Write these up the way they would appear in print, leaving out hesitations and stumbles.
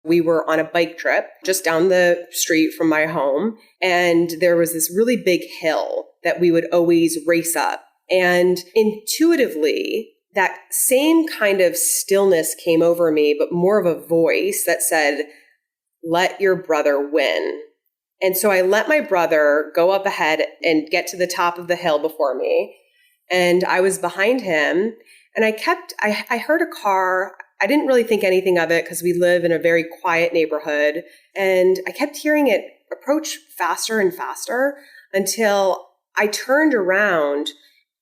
We were on a bike trip just down the street from my home, and there was this really big hill that we would always race up. And intuitively, that same kind of stillness came over me, but more of a voice that said, let your brother win. And so I let my brother go up ahead and get to the top of the hill before me. And I was behind him, and I heard a car. I didn't really think anything of it because we live in a very quiet neighborhood. And I kept hearing it approach faster and faster until I turned around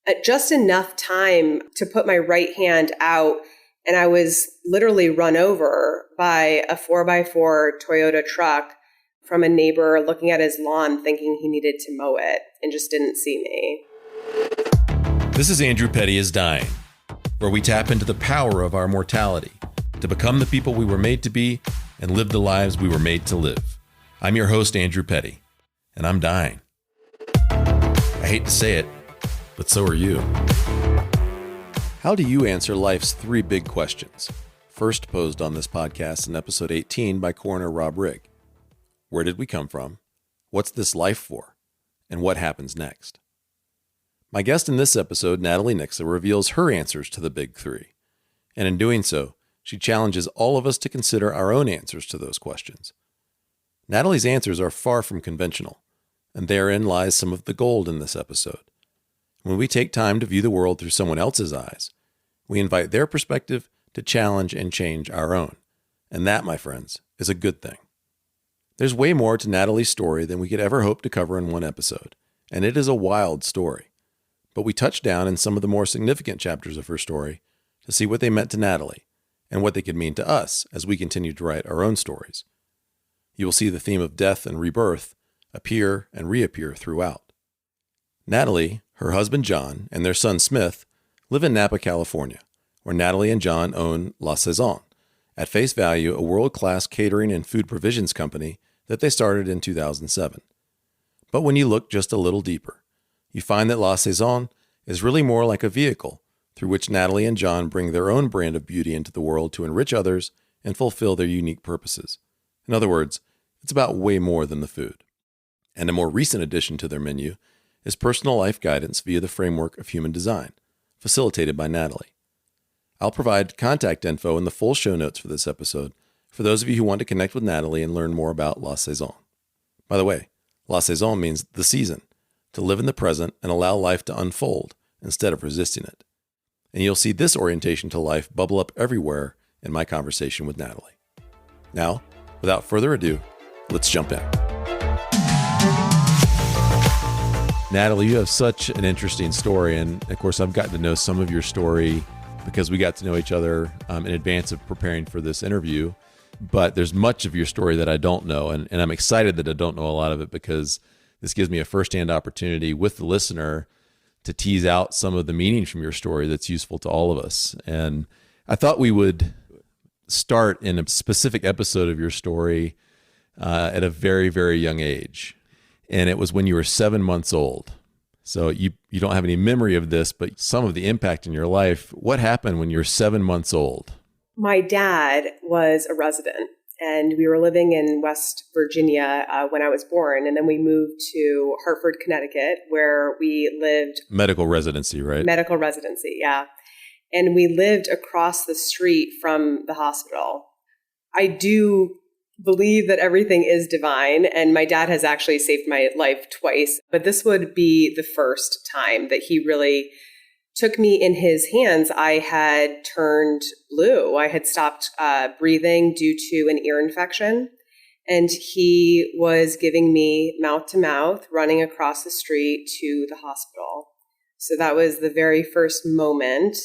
at just enough time to put my right hand out. And I was literally run over by a 4x4 Toyota truck from a neighbor looking at his lawn thinking he needed to mow it and just didn't see me. This is Andrew Petty is Dying, where we tap into the power of our mortality to become the people we were made to be and live the lives we were made to live. I'm your host, Andrew Petty, and I'm dying. I hate to say it, but so are you. How do you answer life's three big questions? First posed on this podcast in episode 18 by coroner Rob Ryg. Where did we come from? What's this life for? And what happens next? My guest in this episode, Natalie Niksa, reveals her answers to the big three. And in doing so, she challenges all of us to consider our own answers to those questions. Natalie's answers are far from conventional, and therein lies some of the gold in this episode. When we take time to view the world through someone else's eyes, we invite their perspective to challenge and change our own. And that, my friends, is a good thing. There's way more to Natalie's story than we could ever hope to cover in one episode, and it is a wild story. But we touch down in some of the more significant chapters of her story to see what they meant to Natalie and what they could mean to us as we continue to write our own stories. You will see the theme of death and rebirth appear and reappear throughout. Natalie, her husband John, and their son Smith live in Napa, California, where Natalie and John own La Saison, at face value a world-class catering and food provisions company that they started in 2007. But when you look just a little deeper, you find that La Saison is really more like a vehicle through which Natalie and John bring their own brand of beauty into the world to enrich others and fulfill their unique purposes. In other words, it's about way more than the food. And a more recent addition to their menu is personal life guidance via the framework of human design, facilitated by Natalie. I'll provide contact info in the full show notes for this episode for those of you who want to connect with Natalie and learn more about La Saison. By the way, La Saison means the season, to live in the present and allow life to unfold instead of resisting it. And you'll see this orientation to life bubble up everywhere in my conversation with Natalie. Now, without further ado, let's jump in. Natalie, you have such an interesting story, and of course I've gotten to know some of your story because we got to know each other in advance of preparing for this interview, but there's much of your story that I don't know, and I'm excited that I don't know a lot of it because this gives me a firsthand opportunity with the listener to tease out some of the meaning from your story that's useful to all of us. And I thought we would start in a specific episode of your story at a very, very young age. And it was when you were 7 months old. So you don't have any memory of this, but some of the impact in your life. What happened when you were 7 months old? My dad was a resident, and we were living in West Virginia when I was born. And then we moved to Hartford, Connecticut, where we lived. Medical residency, right? Medical residency, yeah. And we lived across the street from the hospital. I do believe that everything is divine, and my dad has actually saved my life twice. But this would be the first time that he really took me in his hands. I had turned blue. I had stopped breathing due to an ear infection. And he was giving me mouth to mouth, running across the street to the hospital. So that was the very first moment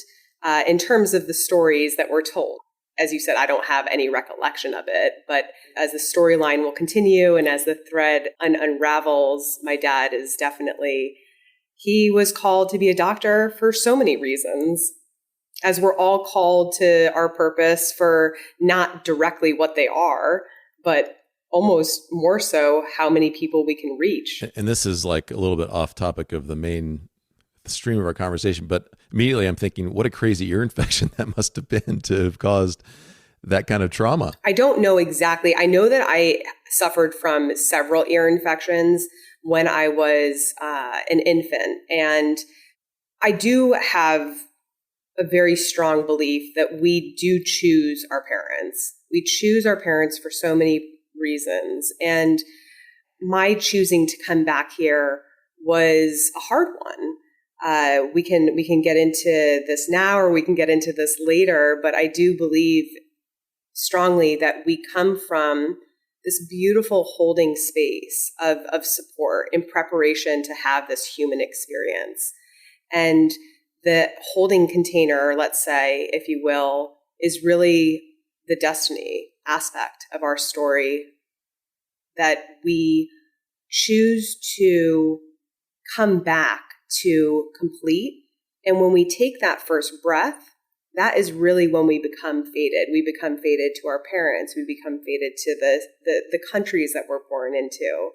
in terms of the stories that were told. As you said, I don't have any recollection of it, but as the storyline will continue and as the thread unravels, my dad is definitely, he was called to be a doctor for so many reasons, as we're all called to our purpose for not directly what they are, but almost more so how many people we can reach. And this is like a little bit off topic of the main stream of our conversation, but immediately I'm thinking, what a crazy ear infection that must have been to have caused that kind of trauma? I don't know exactly. I know that I suffered from several ear infections when I was an infant. And I do have a very strong belief that we do choose our parents. We choose our parents for so many reasons. And my choosing to come back here was a hard one. We can get into this now, or we can get into this later, but I do believe strongly that we come from this beautiful holding space of support in preparation to have this human experience. And the holding container, let's say, if you will, is really the destiny aspect of our story that we choose to come back to complete. And when we take that first breath, that is really when we become fated. We become fated to our parents. We become fated to the countries that we're born into.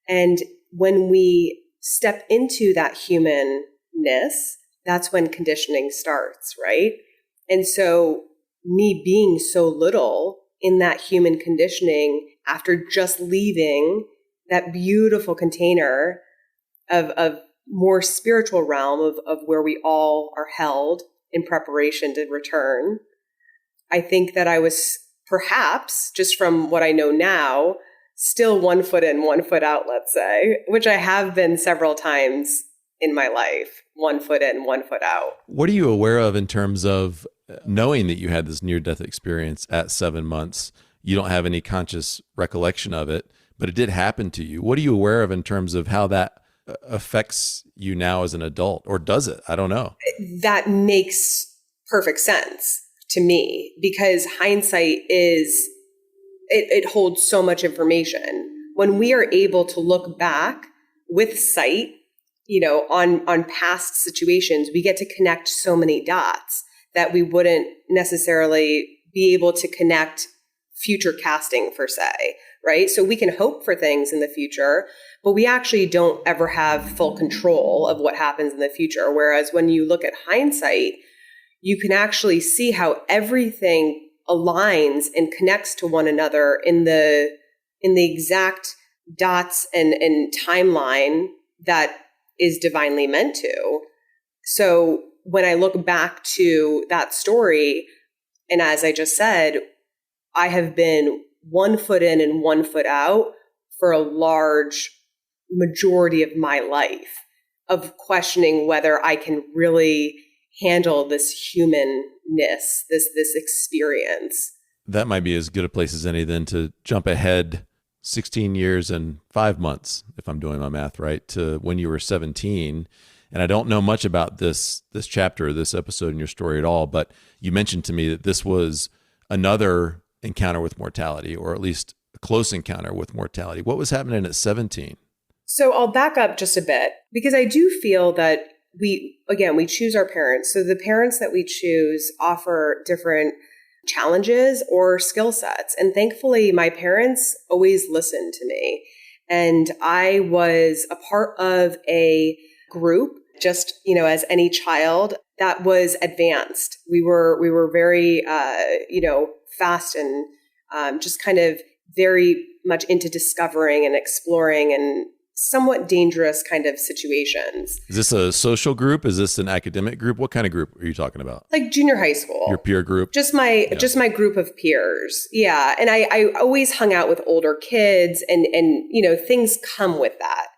And when we step into that humanness, that's when conditioning starts, right? And so me being so little in that human conditioning after just leaving that beautiful container of more spiritual realm of where we all are held in preparation to return, I think that I was perhaps, just from what I know now, still 1 foot in, 1 foot out, let's say, which I have been several times in my life, 1 foot in, 1 foot out. What are you aware of in terms of knowing that you had this near-death experience at 7 months? You don't have any conscious recollection of it, but it did happen to you. What are you aware of in terms of how that affects you now as an adult, or does it? I don't know. That makes perfect sense to me, because hindsight it holds so much information. When we are able to look back with sight, on past situations, we get to connect so many dots that we wouldn't necessarily be able to connect future casting per se, right? So we can hope for things in the future, but we actually don't ever have full control of what happens in the future. Whereas when you look at hindsight, you can actually see how everything aligns and connects to one another in the exact dots and timeline that is divinely meant to. So when I look back to that story, and as I just said, I have been 1 foot in and 1 foot out for a large majority of my life, of questioning whether I can really handle this humanness, this experience. That might be as good a place as any then to jump ahead 16 years and 5 months, if I'm doing my math right, to when you were 17. And I don't know much about this chapter, this episode in your story at all, but you mentioned to me that this was another encounter with mortality, or at least a close encounter with mortality. What was happening at 17? So I'll back up just a bit, because I do feel that we choose our parents. So the parents that we choose offer different challenges or skill sets. And thankfully, my parents always listened to me. And I was a part of a group, just, as any child, that was advanced. We were very, fast and just kind of very much into discovering and exploring and somewhat dangerous kind of situations. Is this a social group? Is this an academic group? What kind of group are you talking about? Like junior high school. Your peer group? Just my group of peers. Yeah. And I always hung out with older kids and things come with that.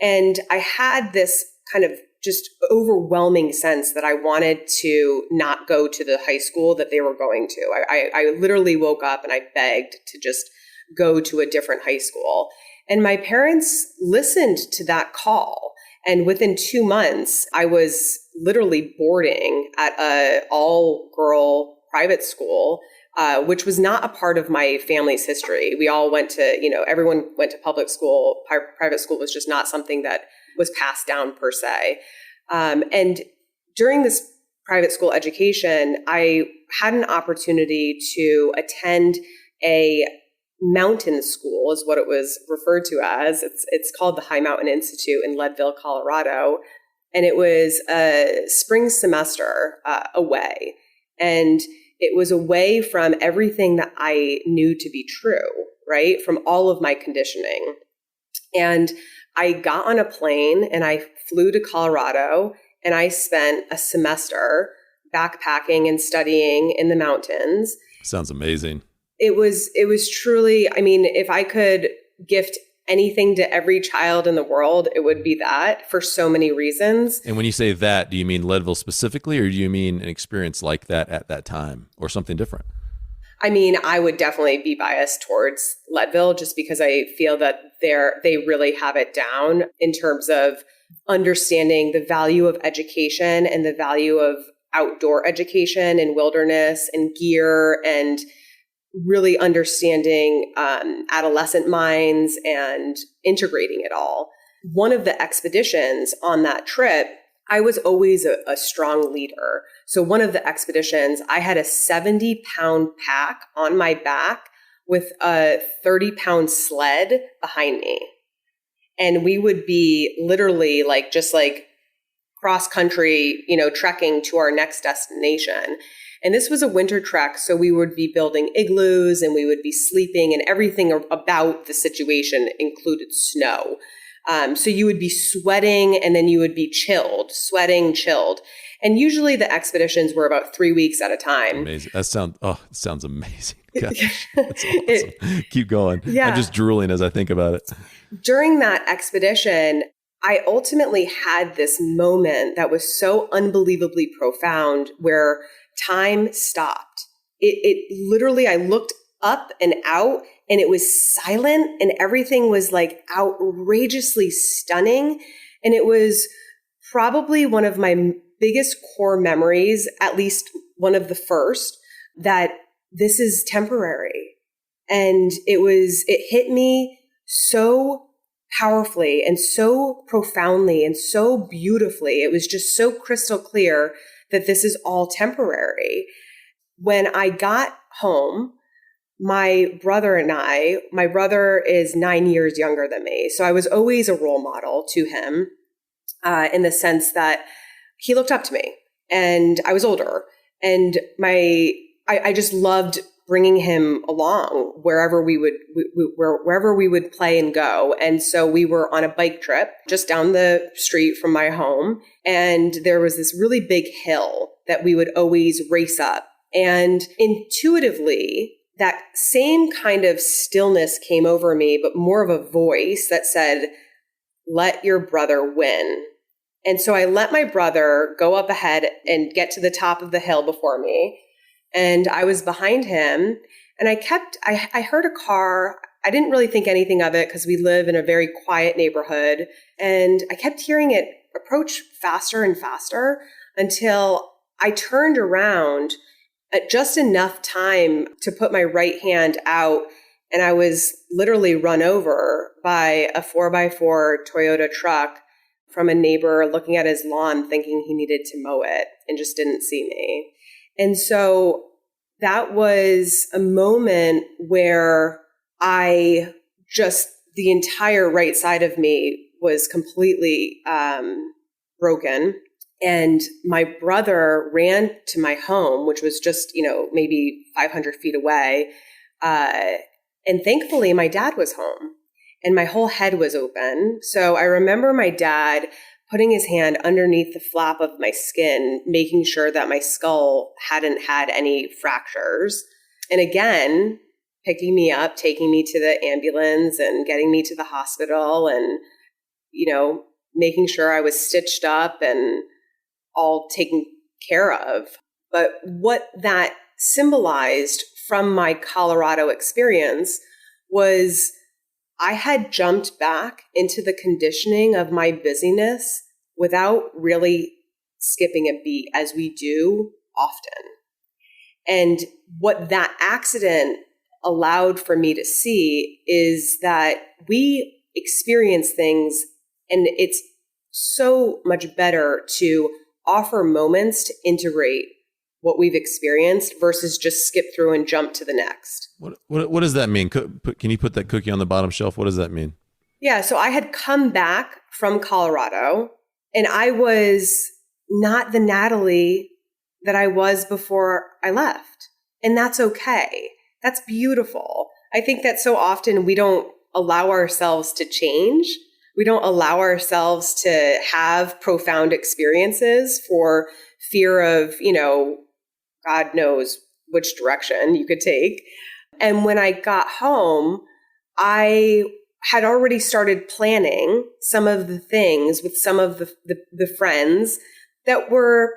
And I had this kind of just overwhelming sense that I wanted to not go to the high school that they were going to. I literally woke up and I begged to just go to a different high school. And my parents listened to that call. And within 2 months, I was literally boarding at an all-girl private school, which was not a part of my family's history. We all went to, everyone went to public school. Private school was just not something that was passed down per se. And during this private school education, I had an opportunity to attend a mountain school, is what it was referred to as. It's called the High Mountain Institute in Leadville, Colorado. And it was a spring semester away. And It was away from everything that I knew to be true, right? From all of my conditioning. And I got on a plane and I flew to Colorado and I spent a semester backpacking and studying in the mountains. Sounds amazing. It was truly, I mean, if I could gift anything to every child in the world, it would be that, for so many reasons. And when you say that, do you mean Leadville specifically, or do you mean an experience like that at that time, or something different? I mean, I would definitely be biased towards Leadville just because I feel that they really have it down in terms of understanding the value of education and the value of outdoor education and wilderness and gear, and really understanding adolescent minds and integrating it all. One of the expeditions on that trip, I was always a strong leader. So one of the expeditions, I had a 70-pound pack on my back with a 30-pound sled behind me. And we would be literally just cross country, trekking to our next destination. And this was a winter trek, so we would be building igloos and we would be sleeping, and everything about the situation included snow. So you would be sweating and then you would be chilled, sweating, chilled. And usually the expeditions were about 3 weeks at a time. Amazing. It sounds amazing. Gosh, that's awesome. Keep going. Yeah. I'm just drooling as I think about it. During that expedition, I ultimately had this moment that was so unbelievably profound where time stopped. It literally, I looked up and out and it was silent and everything was outrageously stunning. And it was probably one of my biggest core memories, at least one of the first, that this is temporary. And it hit me so powerfully and so profoundly and so beautifully. It was just so crystal clear that this is all temporary. When I got home, my brother is 9 years younger than me. So I was always a role model to him in the sense that he looked up to me, and I was older, and I just loved bringing him along wherever we would play and go. And so we were on a bike trip just down the street from my home. And there was this really big hill that we would always race up. And intuitively, that same kind of stillness came over me, but more of a voice that said, let your brother win. And so I let my brother go up ahead and get to the top of the hill before me. And I was behind him, and I heard a car. I didn't really think anything of it because we live in a very quiet neighborhood. And I kept hearing it approach faster and faster until I turned around at just enough time to put my right hand out. And I was literally run over by a 4x4 Toyota truck from a neighbor looking at his lawn thinking he needed to mow it and just didn't see me. And so that was a moment where the entire right side of me was completely broken. And my brother ran to my home, which was just, maybe 500 feet away. And thankfully, my dad was home and my whole head was open. So I remember my dad putting his hand underneath the flap of my skin, making sure that my skull hadn't had any fractures. And again, picking me up, taking me to the ambulance and getting me to the hospital and, making sure I was stitched up and all taken care of. But what that symbolized from my Colorado experience was I had jumped back into the conditioning of my busyness without really skipping a beat, as we do often. And what that accident allowed for me to see is that we experience things, and it's so much better to offer moments to integrate what we've experienced versus just skip through and jump to the next. What does that mean? Can you put that cookie on the bottom shelf? What does that mean? Yeah, so I had come back from Colorado, and I was not the Natalie that I was before I left. And that's okay. That's beautiful. I think that so often we don't allow ourselves to change. We don't allow ourselves to have profound experiences for fear of, God knows which direction you could take. And when I got home, I had already started planning some of the things with some of the friends that were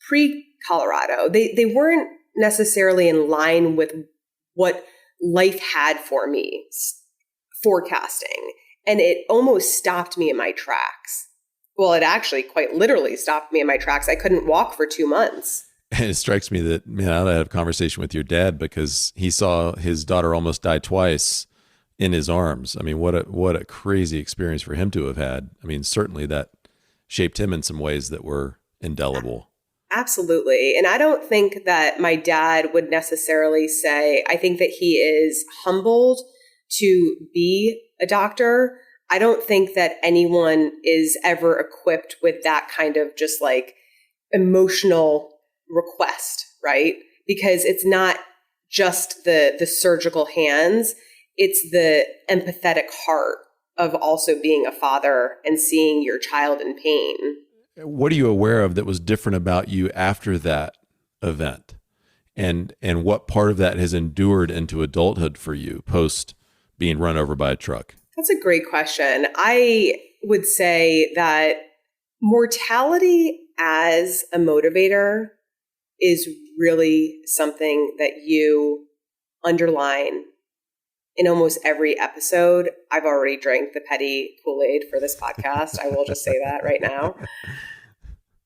pre-Colorado. They weren't necessarily in line with what life had for me, forecasting. And it almost stopped me in my tracks. Well, it actually quite literally stopped me in my tracks. I couldn't walk for 2 months. And it strikes me that, I had a conversation with your dad because he saw his daughter almost die twice in his arms. I mean, what a crazy experience for him to have had. I mean, certainly that shaped him in some ways that were indelible. Absolutely. And I don't think that my dad would necessarily say, I think that he is humbled to be a doctor. I don't think that anyone is ever equipped with that kind of just like emotional request, right? Because it's not just the surgical hands, it's the empathetic heart of also being a father and seeing your child in pain. What are you aware of that was different about you after that event? And what part of that has endured into adulthood for you post being run over by a truck? That's a great question. I would say that mortality as a motivator is really something that you underline in almost every episode. I've already drank the petty Kool-Aid for this podcast. I will just say that right now.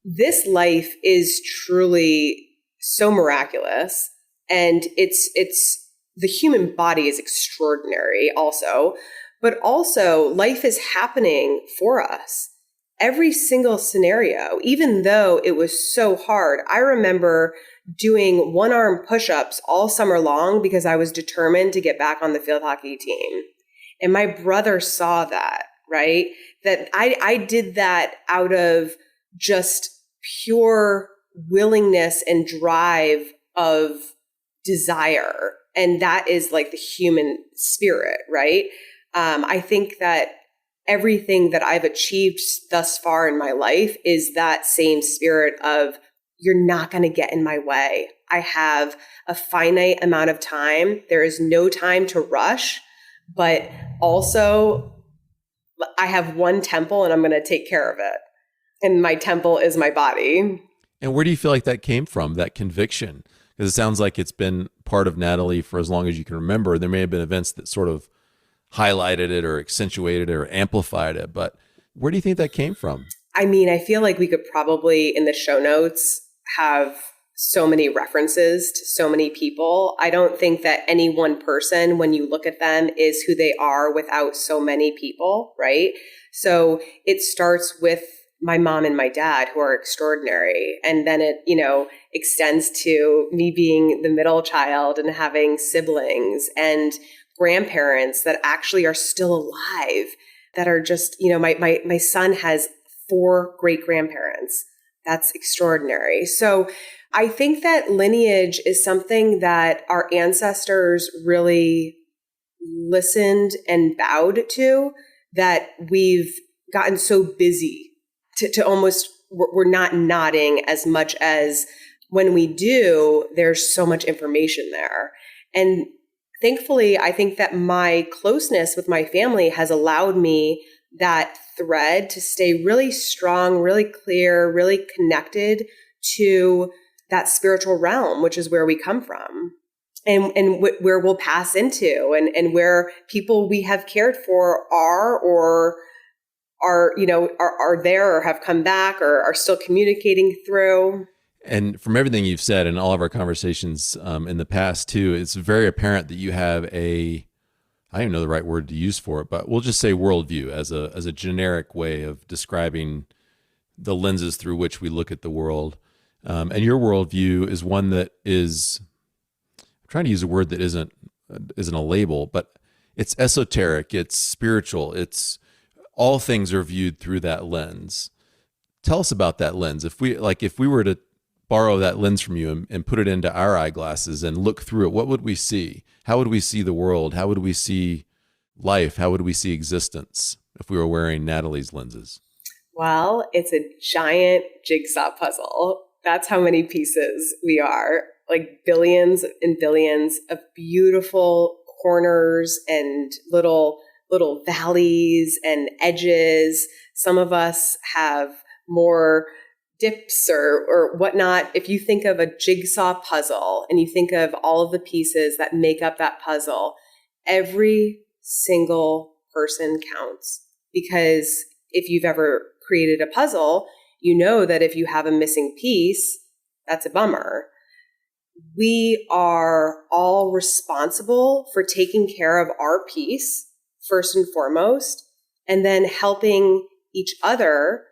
This life is truly so miraculous, and it's the human body is extraordinary also, but also life is happening for us. Every single scenario, even though it was so hard. I remember doing one-arm push-ups all summer long because I was determined to get back on the field hockey team. And my brother saw that, right? That I did that out of just pure willingness and drive of desire. And that is like the human spirit, right? I think that everything that I've achieved thus far in my life is that same spirit of, you're not going to get in my way. I have a finite amount of time. There is no time to rush, but also I have one temple and I'm going to take care of it. And my temple is my body. And where do you feel like that came from, that conviction? Because it sounds like it's been part of Natalie for as long as you can remember. There may have been events that sort of highlighted it or accentuated it or amplified it, but where do you think that came from? I mean, I feel like we could probably in the show notes have so many references to so many people. I don't think that any one person, when you look at them, is who they are without so many people, right? So it starts with my mom and my dad, who are extraordinary. And then it, extends to me being the middle child and having siblings and grandparents that actually are still alive, that are just, my son has 4 great grandparents. That's extraordinary. So I think that lineage is something that our ancestors really listened and bowed to, that we've gotten so busy to almost, we're not nodding as much as when we do, there's so much information there. And thankfully, I think that my closeness with my family has allowed me that thread to stay really strong, really clear, really connected to that spiritual realm, which is where we come from and where we'll pass into and where people we have cared for are or are there or have come back or are still communicating through. And from everything you've said in all of our conversations in the past too, it's very apparent that you have I don't even know the right word to use for it, but we'll just say worldview as a generic way of describing the lenses through which we look at the world. And your worldview is one that is, I'm trying to use a word that isn't a label, but it's esoteric, it's spiritual, it's all things are viewed through that lens. Tell us about that lens. If we were to borrow that lens from you and put it into our eyeglasses and look through it, what would we see? How would we see the world? How would we see life? How would we see existence if we were wearing Natalie's lenses? Well, it's a giant jigsaw puzzle. That's how many pieces we are, like billions and billions of beautiful corners and little valleys and edges. Some of us have more dips or whatnot. If you think of a jigsaw puzzle and you think of all of the pieces that make up that puzzle, every single person counts. Because if you've ever created a puzzle, you know that if you have a missing piece, that's a bummer. We are all responsible for taking care of our piece, first and foremost, and then helping each other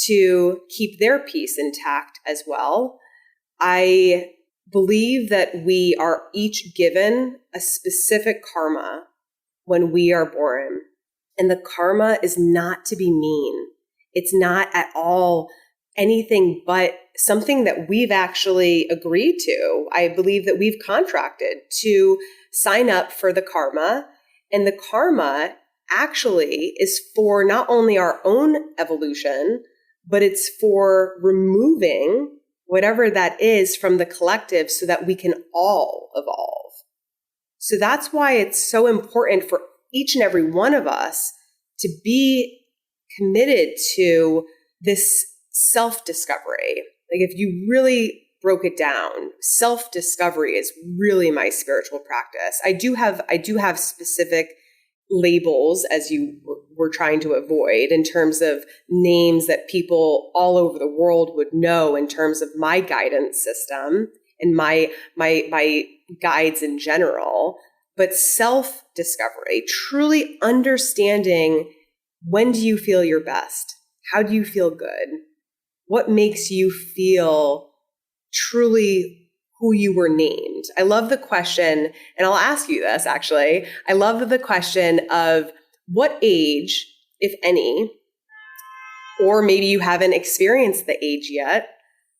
to keep their piece intact as well. I believe that we are each given a specific karma when we are born. And the karma is not to be mean. It's not at all anything but something that we've actually agreed to. I believe that we've contracted to sign up for the karma. And the karma actually is for not only our own evolution, but it's for removing whatever that is from the collective so that we can all evolve. So that's why it's so important for each and every one of us to be committed to this self-discovery. Like if you really broke it down, self-discovery is really my spiritual practice. I do have specific labels, as you were trying to avoid, in terms of names that people all over the world would know in terms of my guidance system and my guides in general. But self-discovery, truly understanding, when do you feel your best? How do you feel good? What makes you feel truly who you were named? I love the question, and I'll ask you this actually. I love the question of what age, if any, or maybe you haven't experienced the age yet,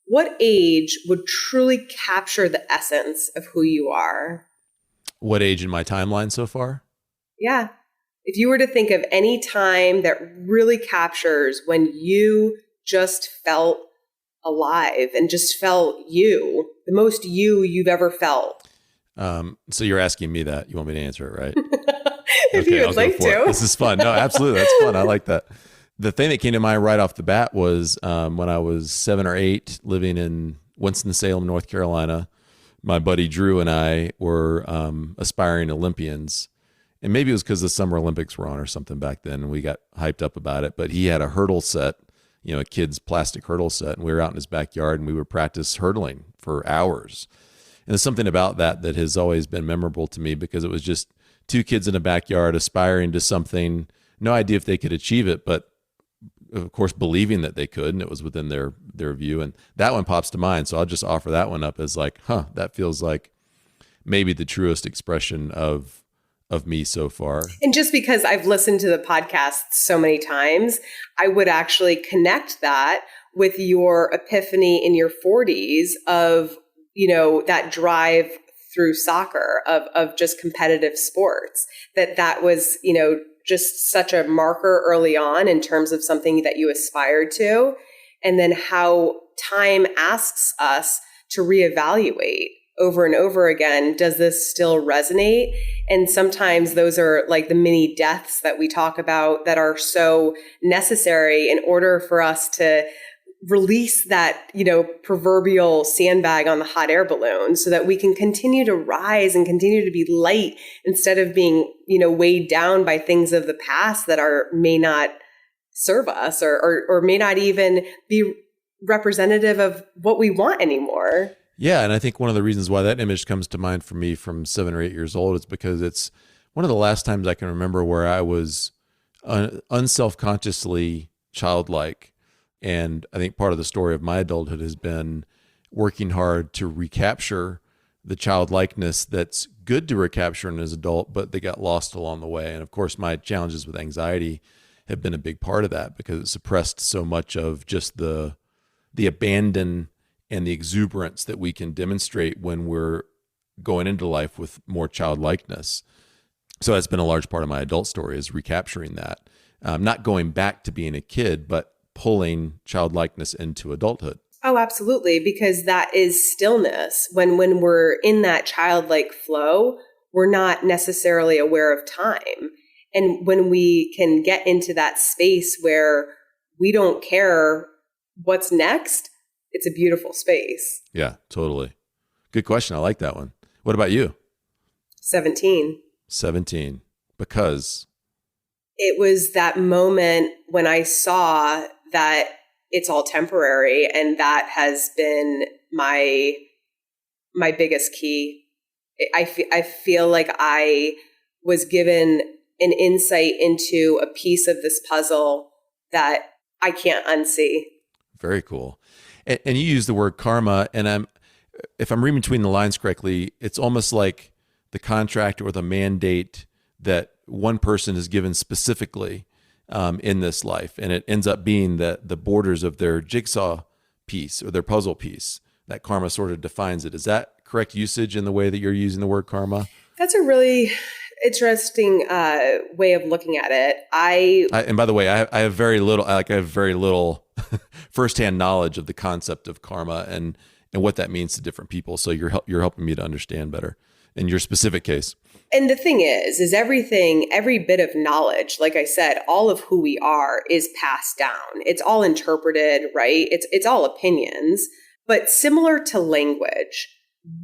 what age would truly capture the essence of who you are? What age in my timeline so far? Yeah. If you were to think of any time that really captures when you just felt alive and just felt you, the most you've ever felt. So you're asking me that. You want me to answer it, right? If Okay, you would like to. This is fun. No, absolutely. That's fun. I like that. The thing that came to mind right off the bat was when I was 7 or 8 living in Winston-Salem, North Carolina. My buddy Drew and I were aspiring Olympians. And maybe it was because the Summer Olympics were on or something back then, and we got hyped up about it. But he had a hurdle set, a kid's plastic hurdle set, and we were out in his backyard, and we would practice hurdling for hours. And there's something about that has always been memorable to me, because it was just 2 kids in a backyard aspiring to something, no idea if they could achieve it, but of course believing that they could, and it was within their view. And that one pops to mind, so I'll just offer that one up as like, that feels like maybe the truest expression of me so far. And just because I've listened to the podcast so many times, I would actually connect that with your epiphany in your 40s of, that drive through soccer, of just competitive sports, that was, just such a marker early on in terms of something that you aspired to. And then how time asks us to reevaluate over and over again. Does this still resonate? And sometimes those are like the mini deaths that we talk about that are so necessary in order for us to release that, proverbial sandbag on the hot air balloon so that we can continue to rise and continue to be light instead of being, weighed down by things of the past that may not serve us or may not even be representative of what we want anymore. Yeah. And I think one of the reasons why that image comes to mind for me from 7 or 8 years old is because it's one of the last times I can remember where I was unselfconsciously childlike. And I think part of the story of my adulthood has been working hard to recapture the childlikeness that's good to recapture in as an adult, but they got lost along the way. And of course, my challenges with anxiety have been a big part of that, because it suppressed so much of just the abandon and the exuberance that we can demonstrate when we're going into life with more childlikeness. So that's been a large part of my adult story, is recapturing that. Not going back to being a kid, but pulling childlikeness into adulthood. Oh, absolutely. Because that is stillness. When we're in that childlike flow, we're not necessarily aware of time. And when we can get into that space where we don't care what's next, it's a beautiful space. Yeah, totally. Good question. I like that one. What about you? 17. 17. Because? It was that moment when I saw that it's all temporary, and that has been my biggest key. I feel like I was given an insight into a piece of this puzzle that I can't unsee. Very cool. And you use the word karma, and if I'm reading between the lines correctly, it's almost like the contract or the mandate that one person is given specifically in this life, and it ends up being the borders of their jigsaw piece or their puzzle piece. That karma sort of defines it. Is that correct usage in the way that you're using the word karma? That's a really interesting way of looking at it. And by the way, I have very little firsthand knowledge of the concept of karma and what that means to different people. So you're helping me to understand better in your specific case. And the thing is every bit of knowledge, like I said, all of who we are is passed down. It's all interpreted, right? It's all opinions. But similar to language,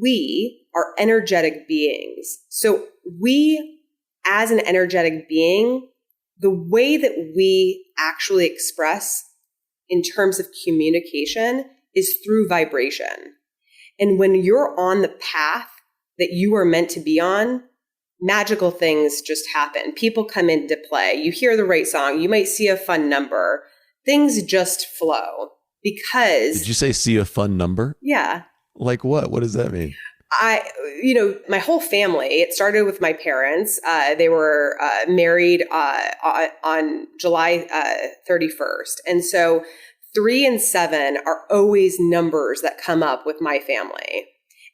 we are energetic beings. So we, as an energetic being, the way that we actually express in terms of communication is through vibration. And when you're on the path that you are meant to be on, magical things just happen. People come into play. You hear the right song. You might see a fun number. Things just flow because... Did you say see a fun number? Yeah. Like what? What does that mean? My whole family, it started with my parents. They were married on July 31st. And so 3 and 7 are always numbers that come up with my family.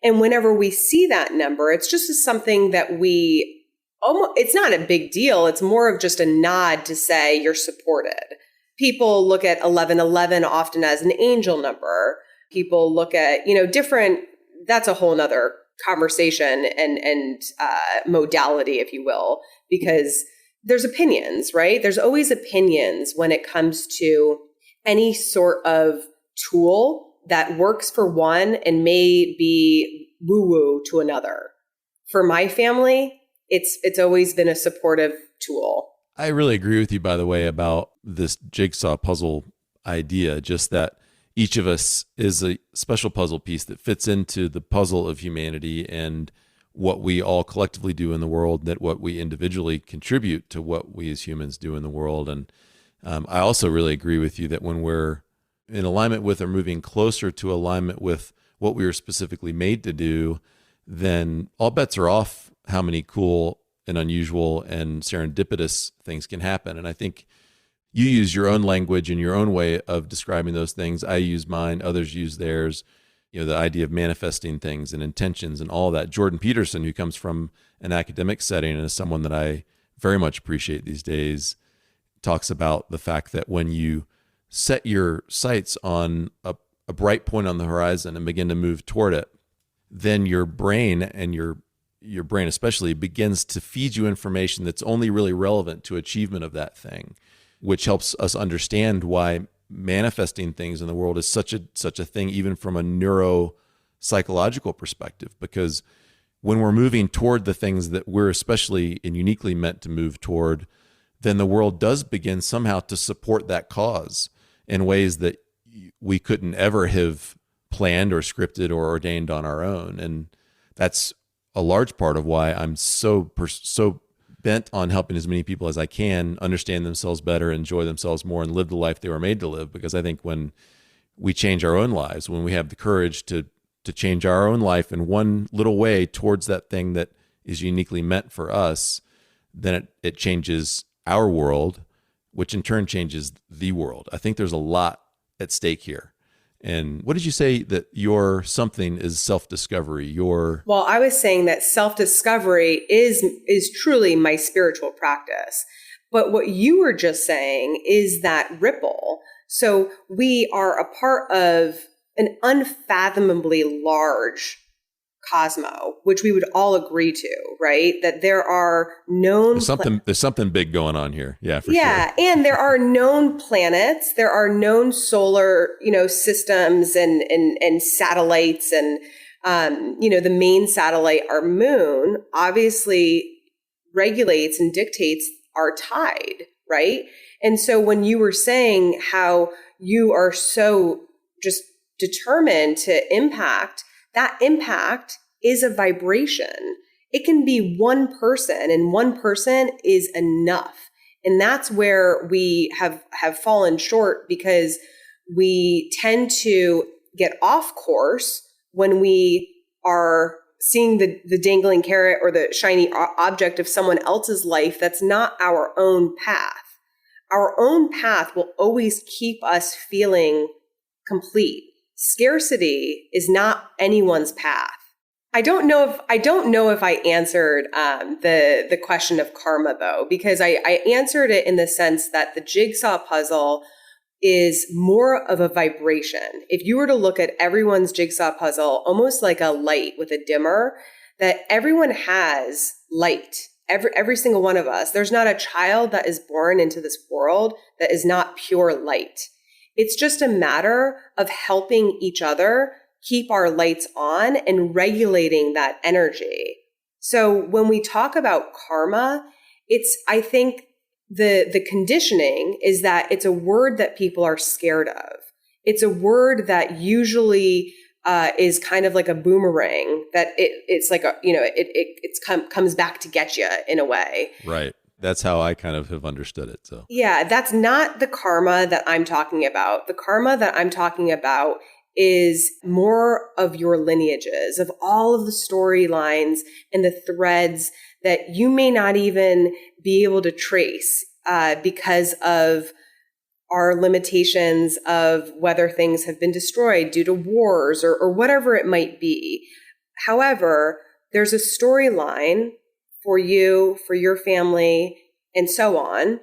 And whenever we see that number, it's just something that it's not a big deal. It's more of just a nod to say you're supported. People look at 1111 often as an angel number. People look at, different, that's a whole nother conversation and modality, if you will, because there's opinions, right? There's always opinions when it comes to any sort of tool that works for one and may be woo-woo to another. For my family, it's always been a supportive tool. I really agree with you, by the way, about this jigsaw puzzle idea, just that each of us is a special puzzle piece that fits into the puzzle of humanity and what we all collectively do in the world, that what we individually contribute to what we as humans do in the world. And I also really agree with you that when we're in alignment with or moving closer to alignment with what we were specifically made to do, then all bets are off how many cool and unusual and serendipitous things can happen. And I think you use your own language and your own way of describing those things. I use mine, others use theirs. The idea of manifesting things and intentions and all that. Jordan Peterson, who comes from an academic setting and is someone that I very much appreciate these days, talks about the fact that when you set your sights on a bright point on the horizon and begin to move toward it, then your brain and your brain especially begins to feed you information that's only really relevant to achievement of that thing, which helps us understand why manifesting things in the world is such a thing, even from a neuropsychological perspective, because when we're moving toward the things that we're especially and uniquely meant to move toward, then the world does begin somehow to support that cause in ways that we couldn't ever have planned or scripted or ordained on our own. And that's a large part of why I'm so bent on helping as many people as I can understand themselves better, enjoy themselves more, and live the life they were made to live. Because I think when we change our own lives, when we have the courage to change our own life in one little way towards that thing that is uniquely meant for us, then it changes our world, which in turn changes the world. I think there's a lot at stake here. And what did you say that your something is self-discovery? Well, I was saying that self-discovery is truly my spiritual practice. But what you were just saying is that ripple. So we are a part of an unfathomably large cosmo, which we would all agree to, right? That there are known... There's something big going on here. Yeah, for sure. Yeah, and there are known planets, there are known solar, systems and satellites, and the main satellite, our moon, obviously regulates and dictates our tide, right? And so when you were saying how you are so just determined to impact, that impact is a vibration. It can be one person, and one person is enough. And that's where we have fallen short, because we tend to get off course when we are seeing the dangling carrot or the shiny object of someone else's life that's not our own path. Our own path will always keep us feeling complete. Scarcity is not anyone's path. I don't know if I answered the question of karma, though, because I answered it in the sense that the jigsaw puzzle is more of a vibration. If you were to look at everyone's jigsaw puzzle, almost like a light with a dimmer, that everyone has light. Every single one of us. There's not a child that is born into this world that is not pure light. It's just a matter of helping each other keep our lights on and regulating that energy. So when we talk about karma, I think the conditioning is that it's a word that people are scared of. It's a word that usually is kind of like a boomerang, that it's like it comes back to get you in a way. Right. That's how I kind of have understood it. So yeah, that's not the karma that I'm talking about. The karma that I'm talking about is more of your lineages, of all of the storylines and the threads that you may not even be able to trace because of our limitations of whether things have been destroyed due to wars or whatever it might be. However, there's a storyline for you, for your family, and so on.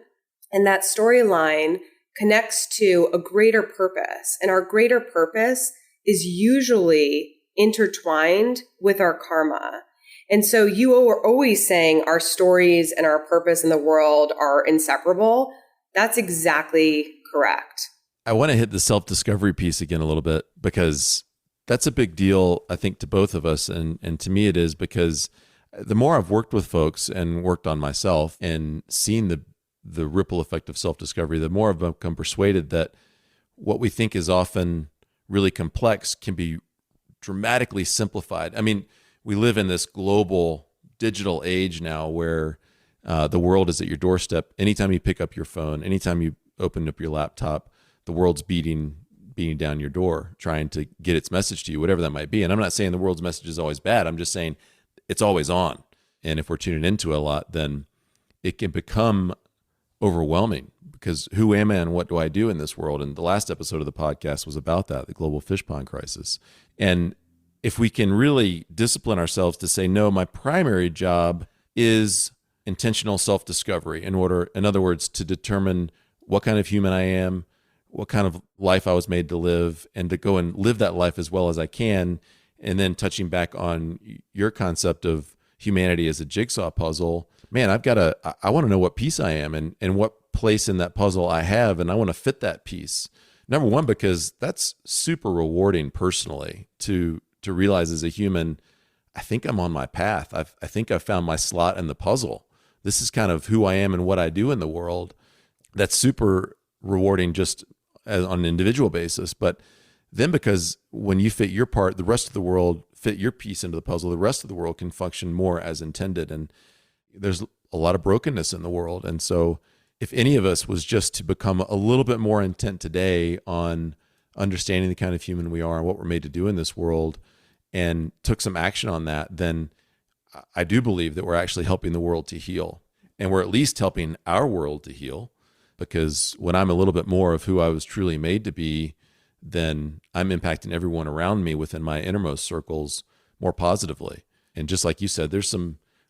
And that storyline connects to a greater purpose. And our greater purpose is usually intertwined with our karma. And so you are always saying our stories and our purpose in the world are inseparable. That's exactly correct. I want to hit the self-discovery piece again a little bit, because that's a big deal, I think, to both of us. And to me it is, because the more I've worked with folks and worked on myself and seen the ripple effect of self-discovery, the more I've become persuaded that what we think is often really complex can be dramatically simplified. I mean, we live in this global digital age now where the world is at your doorstep. Anytime you pick up your phone, anytime you open up your laptop, the world's beating down your door, trying to get its message to you, whatever that might be. And I'm not saying the world's message is always bad. I'm just saying it's always on. And if we're tuning into it a lot, then it can become overwhelming, because who am I and what do I do in this world? And the last episode of the podcast was about that, the global fish pond crisis. And if we can really discipline ourselves to say, no, my primary job is intentional self-discovery, in other words, to determine what kind of human I am, what kind of life I was made to live, and to go and live that life as well as I can. And then touching back on your concept of humanity as a jigsaw puzzle, man, I want to know what piece I am and what place in that puzzle I have. And I want to fit that piece. Number one, because that's super rewarding personally to realize as a human, I think I'm on my path. I think I've found my slot in the puzzle. This is kind of who I am and what I do in the world. That's super rewarding just on an individual basis. But then, because when you fit your part, the rest of the world fit your piece into the puzzle, the rest of the world can function more as intended. And there's a lot of brokenness in the world. And so if any of us was just to become a little bit more intent today on understanding the kind of human we are and what we're made to do in this world, and took some action on that, then I do believe that we're actually helping the world to heal. And we're at least helping our world to heal, because when I'm a little bit more of who I was truly made to be, then I'm impacting everyone around me within my innermost circles more positively. And just like you said,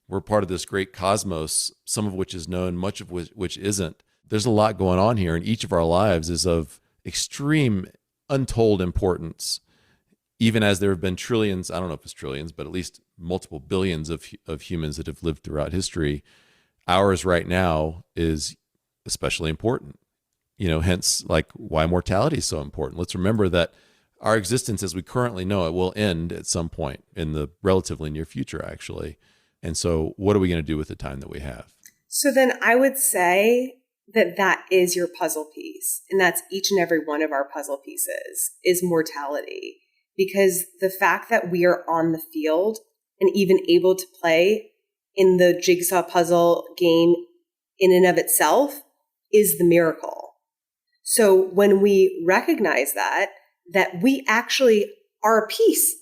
we're part of this great cosmos, some of which is known, much of which isn't. There's a lot going on here, and each of our lives is of extreme, untold importance. Even as there have been trillions, I don't know if it's trillions, but at least multiple billions of humans that have lived throughout history, ours right now is especially important. Hence like why mortality is so important. Let's remember that our existence as we currently know it will end at some point in the relatively near future, actually. And so what are we going to do with the time that we have? So then I would say that is your puzzle piece. And that's each and every one of our puzzle pieces is mortality. Because the fact that we are on the field and even able to play in the jigsaw puzzle game in and of itself is the miracle. So when we recognize that we actually are a piece,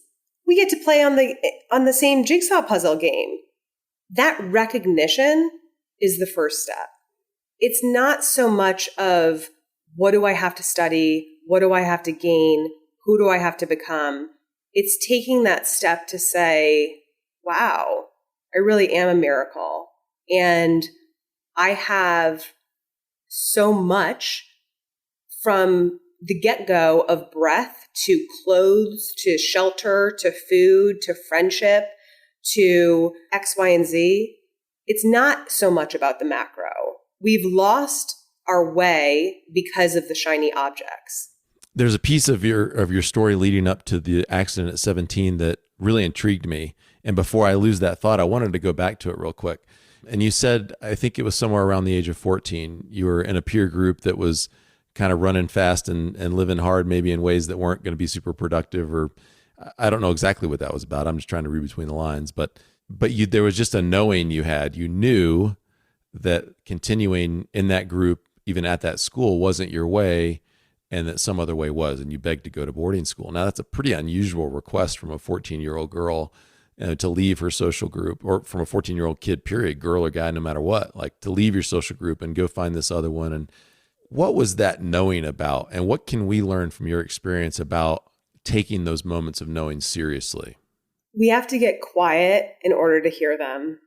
we get to play on the same jigsaw puzzle game. That recognition is the first step. It's not so much of what do I have to study? What do I have to gain? Who do I have to become? It's taking that step to say, wow, I really am a miracle. And I have so much from the get-go of breath to clothes to shelter to food to friendship to X, Y, and Z. It's not so much about the macro. We've lost our way because of the shiny objects. There's a piece of your story leading up to the accident at 17 that really intrigued me. And before I lose that thought, I wanted to go back to it real quick. And you said, I think it was somewhere around the age of 14, you were in a peer group that was kind of running fast and living hard, maybe in ways that weren't going to be super productive, or I don't know exactly what that was about. I'm just trying to read between the lines, but there was just a knowing you knew that continuing in that group, even at that school, wasn't your way, and that some other way was, and you begged to go to boarding school. Now that's a pretty unusual request from a 14-year-old girl to leave her social group, or from a 14-year-old kid, period, girl or guy, no matter what, like to leave your social group and go find this other one. And what was that knowing about? And what can we learn from your experience about taking those moments of knowing seriously? We have to get quiet in order to hear them.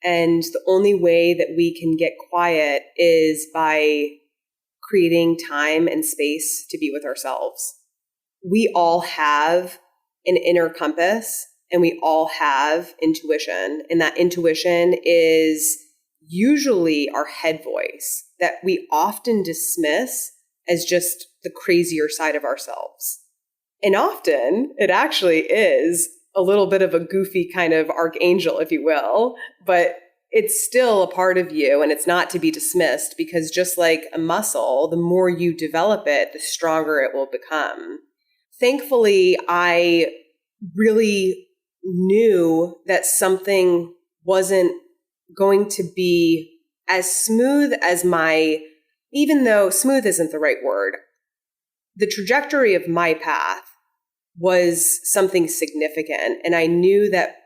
And the only way that we can get quiet is by creating time and space to be with ourselves. We all have an inner compass and we all have intuition. And that intuition is usually our head voice that we often dismiss as just the crazier side of ourselves. And often it actually is a little bit of a goofy kind of archangel, if you will, but it's still a part of you and it's not to be dismissed, because just like a muscle, the more you develop it, the stronger it will become. Thankfully, I really knew that something wasn't going to be as smooth as even though smooth isn't the right word, the trajectory of my path was something significant. And I knew that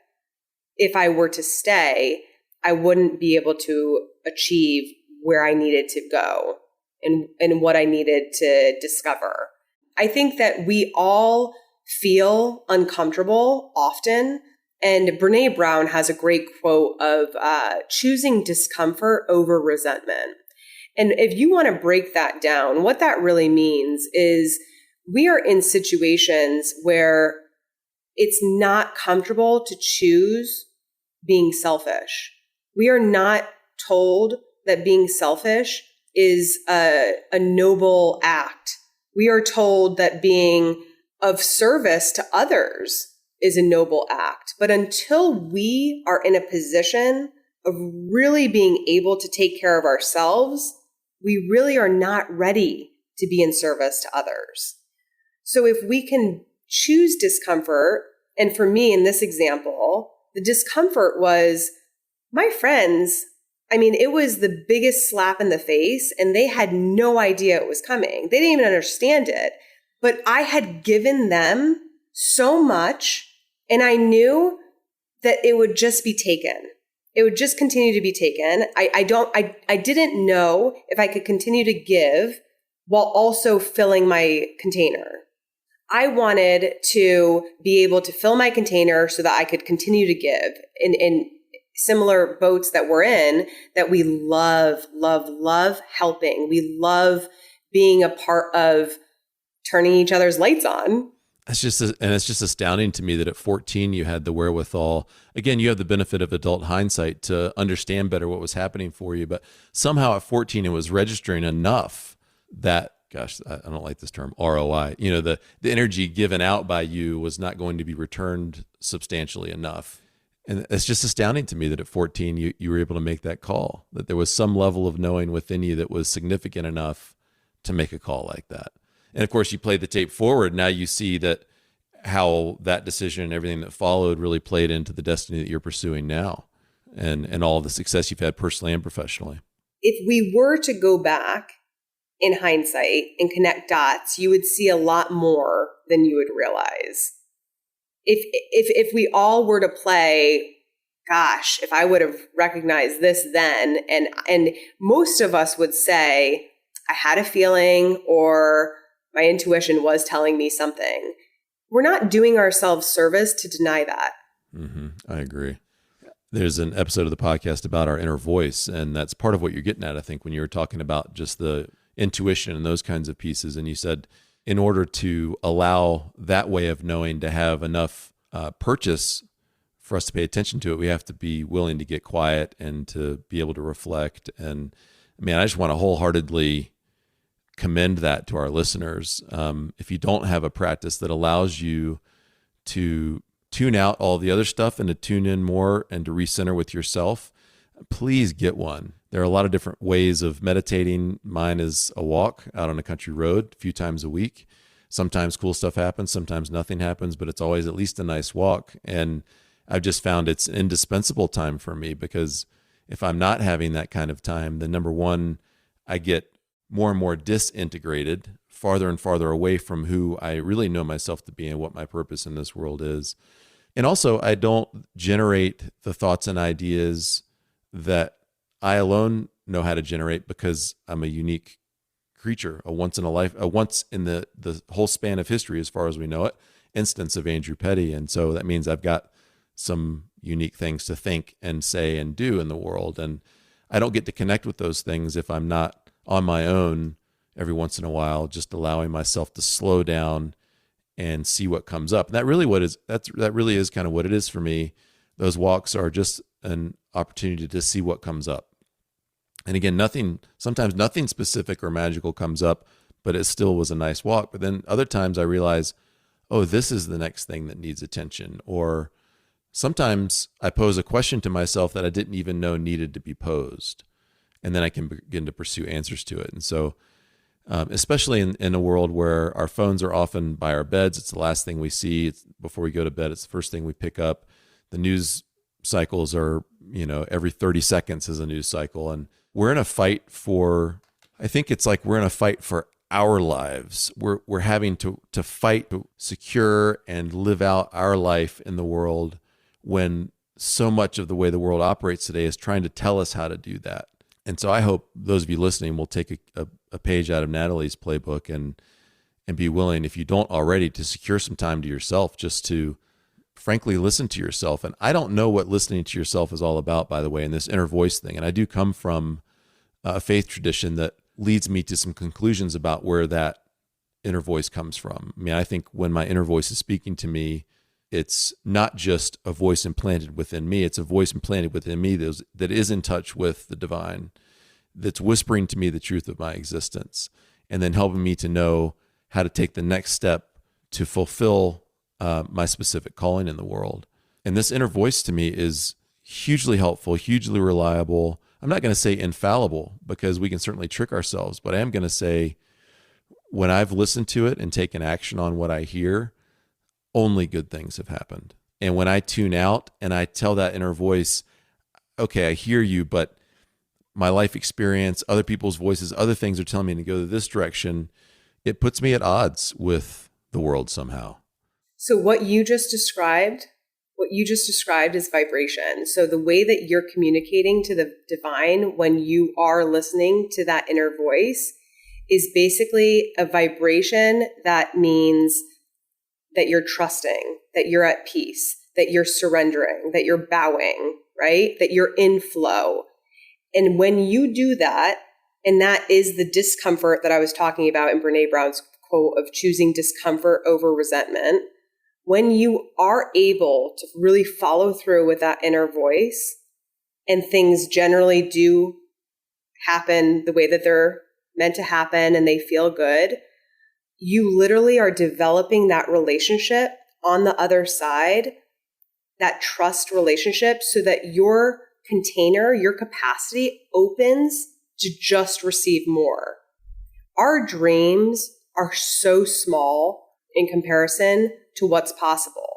if I were to stay, I wouldn't be able to achieve where I needed to go and what I needed to discover. I think that we all feel uncomfortable often. And Brene Brown has a great quote of choosing discomfort over resentment. And if you want to break that down, what that really means is we are in situations where it's not comfortable to choose being selfish. We are not told that being selfish is a noble act. We are told that being of service to others is a noble act. But until we are in a position of really being able to take care of ourselves, we really are not ready to be in service to others. So if we can choose discomfort, and for me in this example, the discomfort was my friends. I mean, it was the biggest slap in the face and they had no idea it was coming. They didn't even understand it. But I had given them so much and I knew that it would just be taken. It would just continue to be taken. I didn't know if I could continue to give while also filling my container. I wanted to be able to fill my container so that I could continue to give in similar boats that we're in, that we love helping. We love being a part of turning each other's lights on. It's just astounding to me that at 14 you had the wherewithal. Again, you have the benefit of adult hindsight to understand better what was happening for you, but somehow at 14 it was registering enough that, gosh, I don't like this term, ROI. The energy given out by you was not going to be returned substantially enough. And it's just astounding to me that at 14 you were able to make that call, that there was some level of knowing within you that was significant enough to make a call like that. And of course, you play the tape forward. Now you see that how that decision and everything that followed really played into the destiny that you're pursuing now, and all the success you've had personally and professionally. If we were to go back in hindsight and connect dots, you would see a lot more than you would realize. If we all were to play, gosh, if I would have recognized this then, and most of us would say, I had a feeling, or my intuition was telling me something. We're not doing ourselves service to deny that. Mm-hmm. I agree. There's an episode of the podcast about our inner voice, and that's part of what you're getting at, I think, when you were talking about just the intuition and those kinds of pieces. And you said, in order to allow that way of knowing to have enough purchase for us to pay attention to it, we have to be willing to get quiet and to be able to reflect. And man, I just want to wholeheartedly commend that to our listeners. If you don't have a practice that allows you to tune out all the other stuff and to tune in more and to recenter with yourself, please get one. There are a lot of different ways of meditating. Mine is a walk out on a country road a few times a week. Sometimes cool stuff happens, sometimes nothing happens, but it's always at least a nice walk. And I've just found it's an indispensable time for me, because if I'm not having that kind of time, then number one, I get more and more disintegrated, farther and farther away from who I really know myself to be and what my purpose in this world is. And also, I don't generate the thoughts and ideas that I alone know how to generate, because I'm a unique creature, a once in the whole span of history, as far as we know it, instance of Andrew Petty. And so that means I've got some unique things to think and say and do in the world. And I don't get to connect with those things if I'm not on my own every once in a while, just allowing myself to slow down and see what comes up. And that really is kind of what it is for me. Those walks are just an opportunity to see what comes up. And again, sometimes nothing specific or magical comes up, but it still was a nice walk. But then other times I realize, oh, this is the next thing that needs attention. Or sometimes I pose a question to myself that I didn't even know needed to be posed. And then I can begin to pursue answers to it. And so, especially in a world where our phones are often by our beds, it's the last thing we see. Before we go to bed, it's the first thing we pick up. The news cycles are, every 30 seconds is a news cycle. And we're in a fight I think it's like we're in a fight for our lives. We're having to fight to secure and live out our life in the world, when so much of the way the world operates today is trying to tell us how to do that. And so I hope those of you listening will take a page out of Natalie's playbook and be willing, if you don't already, to secure some time to yourself, just to frankly listen to yourself. And I don't know what listening to yourself is all about, by the way, in this inner voice thing. And I do come from a faith tradition that leads me to some conclusions about where that inner voice comes from. I mean, I think when my inner voice is speaking to me, it's not just a voice implanted within me. It's a voice implanted within me that is in touch with the divine, that's whispering to me the truth of my existence, and then helping me to know how to take the next step to fulfill my specific calling in the world. And this inner voice to me is hugely helpful, hugely reliable. I'm not going to say infallible, because we can certainly trick ourselves, but I am going to say, when I've listened to it and taken action on what I hear, only good things have happened. And when I tune out and I tell that inner voice, okay, I hear you, but my life experience, other people's voices, other things are telling me to go this direction, it puts me at odds with the world somehow. So what you just described is vibration. So the way that you're communicating to the divine when you are listening to that inner voice is basically a vibration that means that you're trusting, that you're at peace, that you're surrendering, that you're bowing, right? That you're in flow. And when you do that, and that is the discomfort that I was talking about in Brene Brown's quote of choosing discomfort over resentment, when you are able to really follow through with that inner voice and things generally do happen the way that they're meant to happen and they feel good, you literally are developing that relationship on the other side, that trust relationship, so that your container, your capacity opens to just receive more. Our dreams are so small in comparison to what's possible.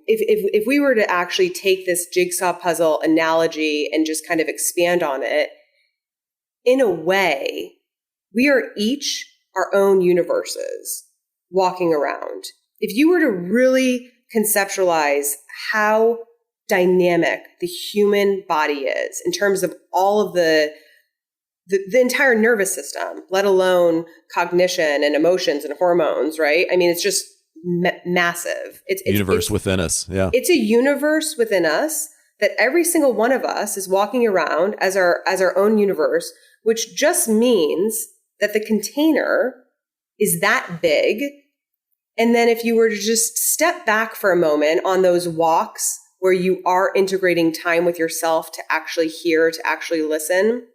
If we were to actually take this jigsaw puzzle analogy and just kind of expand on it, in a way, we are each our own universes walking around. If you were to really conceptualize how dynamic the human body is in terms of all of the entire nervous system, let alone cognition and emotions and hormones, right? I mean, it's just massive. It's universe within us. Yeah. It's a universe within us that every single one of us is walking around as our own universe, which just means that the container is that big. And then if you were to just step back for a moment on those walks where you are integrating time with yourself to actually hear, to actually listen,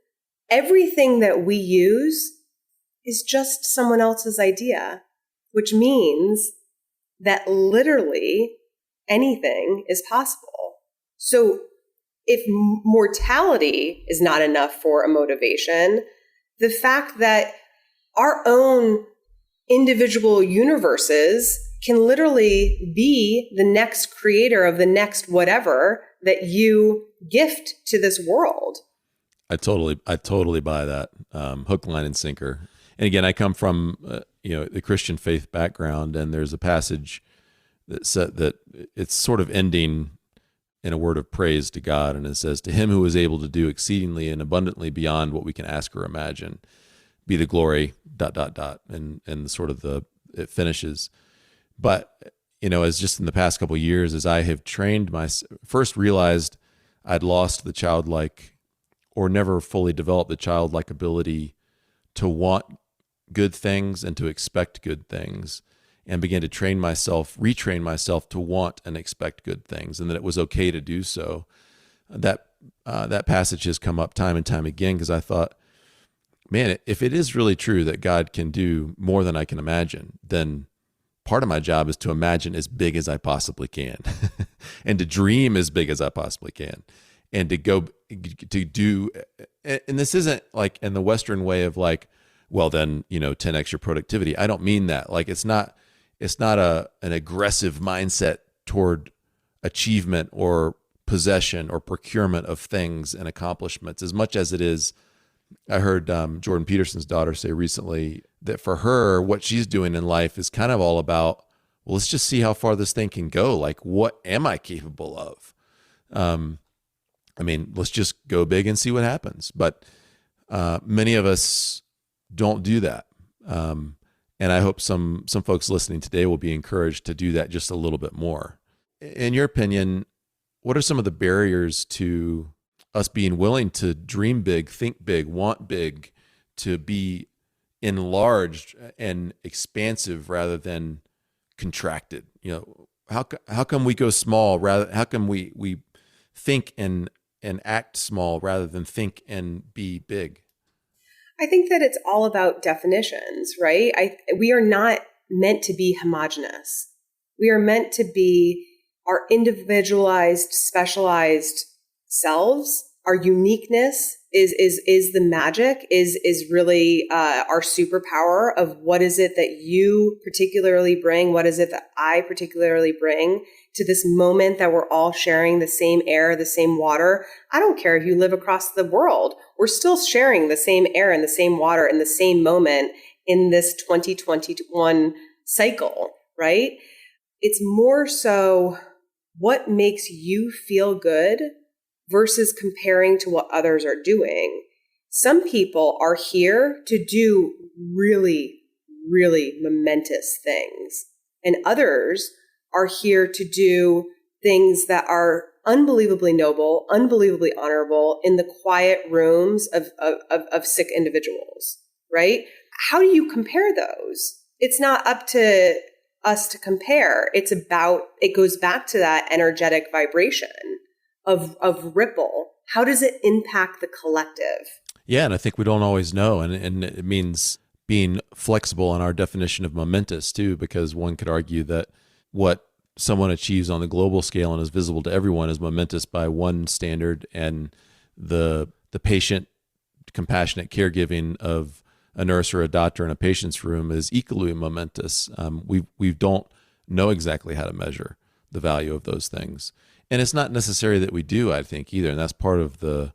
everything that we use is just someone else's idea, which means that literally anything is possible. So if mortality is not enough for a motivation, the fact that our own individual universes can literally be the next creator of the next whatever that you gift to this world. I totally buy that. Hook, line, and sinker. And again, I come from the Christian faith background, and there's a passage that said that it's sort of ending in a word of praise to God, and it says, "To him who is able to do exceedingly and abundantly beyond what we can ask or imagine, be the glory, ... and sort of it finishes. But as just in the past couple of years, as I have trained first realized I'd lost the childlike, or never fully developed the childlike ability to want good things and to expect good things, and began to retrain myself to want and expect good things, and that it was okay to do so. That passage has come up time and time again, because I thought, man, if it is really true that God can do more than I can imagine, then part of my job is to imagine as big as I possibly can and to dream as big as I possibly can, and to go to do. And this isn't like in the Western way of like, well, then, 10x your productivity. I don't mean that. Like, it's not an aggressive mindset toward achievement or possession or procurement of things and accomplishments, as much as it is. I heard Jordan Peterson's daughter say recently that for her, what she's doing in life is kind of all about, well, let's just see how far this thing can go. Like, what am I capable of? Let's just go big and see what happens. But many of us don't do that. And I hope some folks listening today will be encouraged to do that just a little bit more. In your opinion, what are some of the barriers to us being willing to dream big, think big, want big, to be enlarged and expansive rather than contracted? How come we go small how come we think and act small rather than think and be big? I think that it's all about definitions, right? We are not meant to be homogenous. We are meant to be our individualized, specialized selves. Our uniqueness is the magic, is really our superpower of what is it that you particularly bring, what is it that I particularly bring to this moment that we're all sharing the same air, the same water. I don't care if you live across the world. We're still sharing the same air and the same water in the same moment in this 2021 cycle, right? It's more so what makes you feel good versus comparing to what others are doing. Some people are here to do really, really momentous things, and others are here to do things that are unbelievably noble, unbelievably honorable in the quiet rooms of sick individuals, right? How do you compare those? It's not up to us to compare. It goes back to that energetic vibration of ripple. How does it impact the collective? Yeah, and I think we don't always know. And it means being flexible in our definition of momentous too, because one could argue that what someone achieves on the global scale and is visible to everyone is momentous by one standard, and the patient compassionate caregiving of a nurse or a doctor in a patient's room is equally momentous. We don't know exactly how to measure the value of those things. And it's not necessary that we do, I think, either. And that's part of the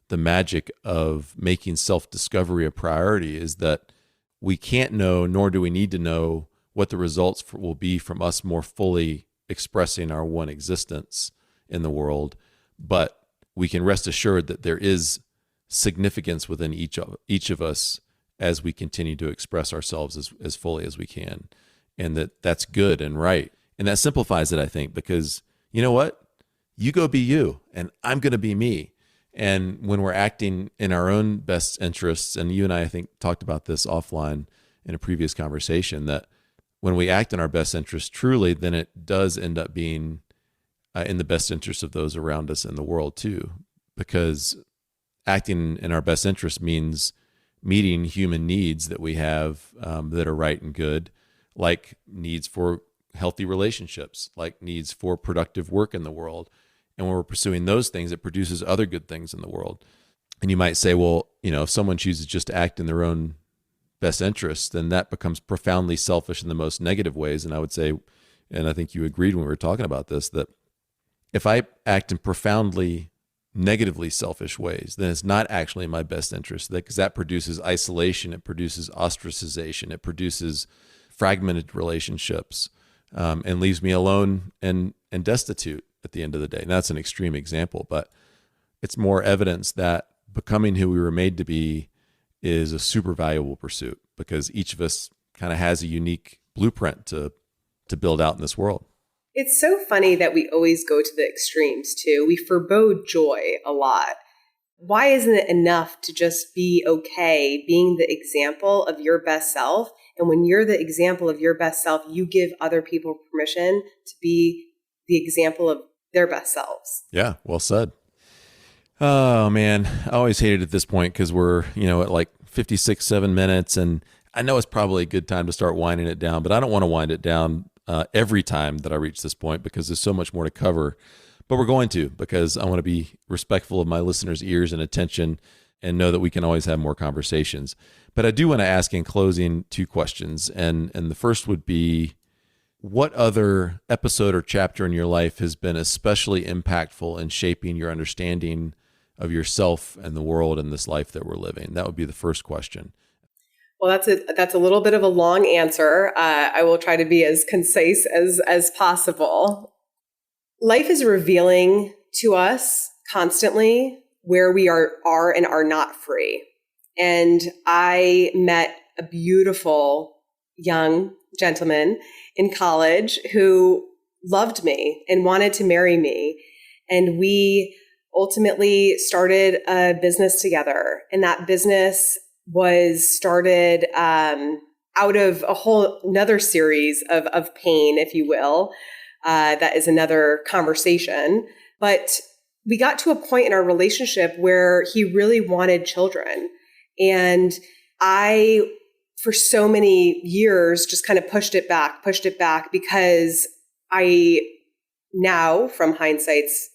magic of making self-discovery a priority, is that we can't know, nor do we need to know, what the results will be from us more fully expressing our one existence in the world. But we can rest assured that there is significance within each of us as we continue to express ourselves as fully as we can. And that's good and right. And that simplifies it, I think, because you know what? You go be you, and I'm going to be me. And when we're acting in our own best interests, and you and I think, talked about this offline in a previous conversation, that when we act in our best interest truly, then it does end up being in the best interest of those around us in the world too. Because acting in our best interest means meeting human needs that we have that are right and good, like needs for healthy relationships, like needs for productive work in the world. And when we're pursuing those things, it produces other good things in the world. And you might say, well, if someone chooses just to act in their own best interests, then that becomes profoundly selfish in the most negative ways. And I would say, and I think you agreed when we were talking about this, that if I act in profoundly negatively selfish ways, then it's not actually in my best interest, because that produces isolation, it produces ostracization, it produces fragmented relationships, and leaves me alone and destitute at the end of the day. And that's an extreme example, but it's more evidence that becoming who we were made to be is a super valuable pursuit, because each of us kind of has a unique blueprint to build out in this world. It's so funny that we always go to the extremes too. We forebode joy a lot. Why isn't it enough to just be okay being the example of your best self? And when you're the example of your best self, you give other people permission to be the example of their best selves. Yeah, well said. Oh man, I always hated at this point, because we're, at like 7 minutes, and I know it's probably a good time to start winding it down, but I don't want to wind it down every time that I reach this point, because there's so much more to cover. But we're going to, because I want to be respectful of my listeners' ears and attention, and know that we can always have more conversations. But I do want to ask in closing 2 questions. And the first would be, what other episode or chapter in your life has been especially impactful in shaping your understanding of yourself and the world and this life that we're living? That would be the first question. Well, that's a little bit of a long answer. I will try to be as concise as possible. Life is revealing to us constantly where we are and are not free. And I met a beautiful young gentleman in college who loved me and wanted to marry me. And we ultimately started a business together. And that business was started out of a whole another series of pain, if you will. That is another conversation. But we got to a point in our relationship where he really wanted children. And I, for so many years, just kind of pushed it back because I now, from hindsight's